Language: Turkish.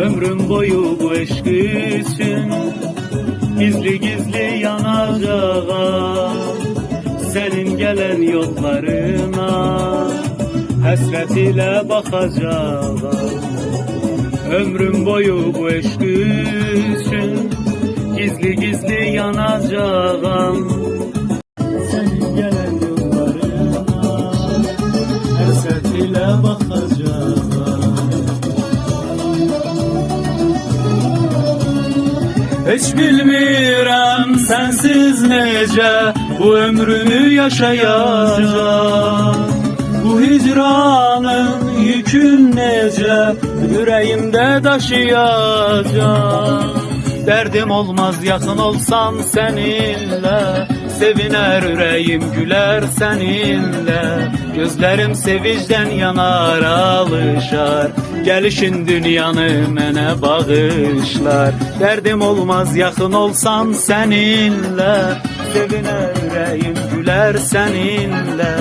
Ömrüm boyu bu eşk için gizli gizli yanacağım. Senin gelen yollarına hasret ile bakacağım. Ömrüm boyu bu eşk için gizli gizli yanacağım. Senin gelen yollarına hasret ile bakacağım. Hiç bilmirəm sensiz necə bu ömrümü yaşayacağım. Bu hicranın yükün necə yüreğimde daşıyacağım. Derdim olmaz yakın olsam seninle, seviner yüreğim güler seninle. Gözlerim sevinçten yanar alışar, gelişin dünyanı mənə bağışlar. Derdim olmaz yakın olsam seninle, seviner yüreğim güler seninle.